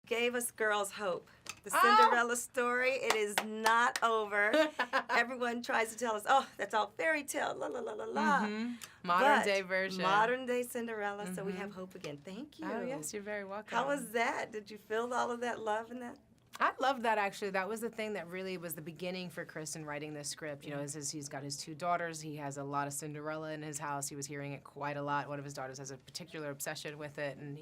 gave us girls hope. The Cinderella story, it is not over. Everyone tries to tell us, oh, that's all fairy tale, la la la la la. Modern day version. Modern day Cinderella, so we have hope again. Thank you. Oh, yes, you're very welcome. How was that? Did you feel all of that love in that? I love that, actually. That was the thing that really was the beginning for Chris in writing this script. You know, he's got his 2 daughters. He has a lot of Cinderella in his house. He was hearing it quite a lot. One of his daughters has a particular obsession with it, and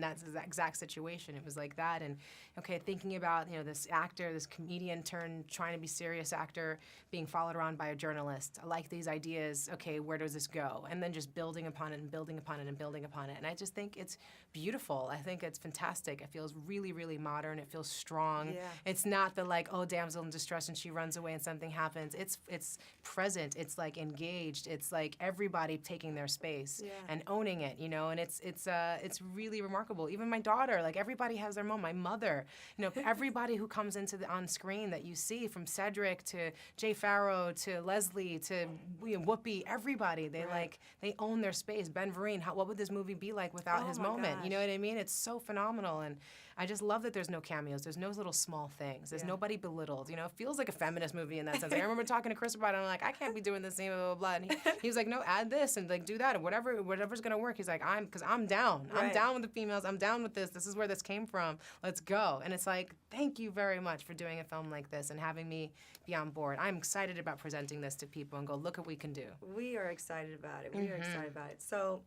that's the exact situation. It was like that. And, okay, thinking about, you know, this actor, this comedian turned trying to be serious actor being followed around by a journalist. I like these ideas. Okay, where does this go? And then just building upon it and building upon it and building upon it. And I just think it's beautiful. I think it's fantastic. It feels really, really modern. It feels strong. Yeah. It's not the like, oh, damsel in distress and she runs away and something happens. It's present. It's like engaged. It's like everybody taking their space and owning it, you know. And it's really remarkable. Even my daughter, like everybody has their moment. My mother, you know, everybody who comes into the on screen that you see, from Cedric to Jay Farrow to Leslie to Whoopi, everybody they own their space. Ben Vereen, what would this movie be like without his moment? Gosh. You know what I mean? It's so phenomenal, and I just love that there's no cameos. There's no little small things. There's nobody belittled. You know, it feels like a feminist movie in that sense. I remember talking to Chris about it, and I'm like, I can't be doing this, blah, blah, blah. And he was like, no, add this and like do that, and whatever's gonna work. He's like, because I'm down. Right. I'm down with the females. I'm down with this. This is where this came from. Let's go. And it's like, thank you very much for doing a film like this and having me be on board. I'm excited about presenting this to people and go, look what we can do. We are excited about it. We are excited about it. So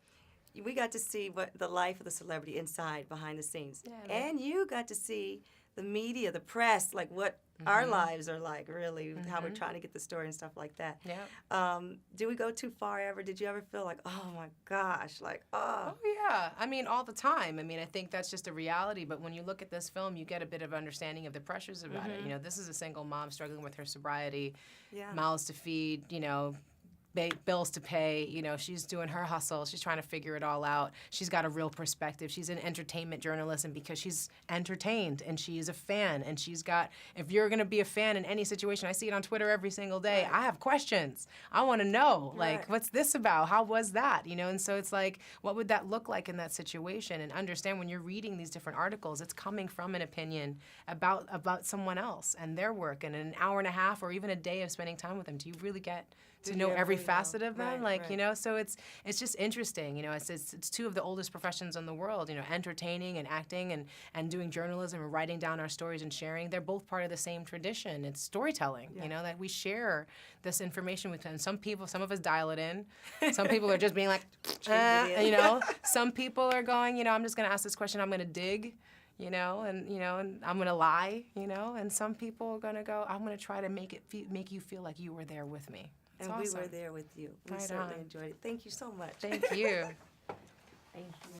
we got to see what the life of the celebrity inside, behind the scenes. Yeah, and you got to see the media, the press, like what our lives are like, really, how we're trying to get the story and stuff like that. Yeah. Do we go too far ever? Did you ever feel like, oh my gosh, like, oh. Oh, yeah. I mean, all the time. I mean, I think that's just a reality. But when you look at this film, you get a bit of understanding of the pressures about it. You know, this is a single mom struggling with her sobriety, mouths to feed, you know, bills to pay, you know, she's doing her hustle, she's trying to figure it all out. She's got a real perspective. She's an entertainment journalist, and because she's entertained and she's a fan, and she's got, if you're gonna be a fan in any situation, I see it on Twitter every single day, I have questions. I wanna know, like, what's this about? How was that? You know, and so it's like, what would that look like in that situation? And understand when you're reading these different articles, it's coming from an opinion about someone else and their work, and in an hour and a half or even a day of spending time with them, do you really get to know every facet of them, you know, so it's just interesting, you know, it's 2 of the oldest professions in the world, you know, entertaining and acting and doing journalism and writing down our stories and sharing. They're both part of the same tradition. It's storytelling, you know, that we share this information with them. Some of us dial it in. Some people are just being like, you know, some people are going, you know, I'm just going to ask this question, I'm going to dig. You know, and I'm gonna lie, you know, and some people are gonna go, I'm gonna try to make you feel like you were there with me. It's awesome. We were there with you. We certainly enjoyed it. Thank you so much. Thank you. Thank you.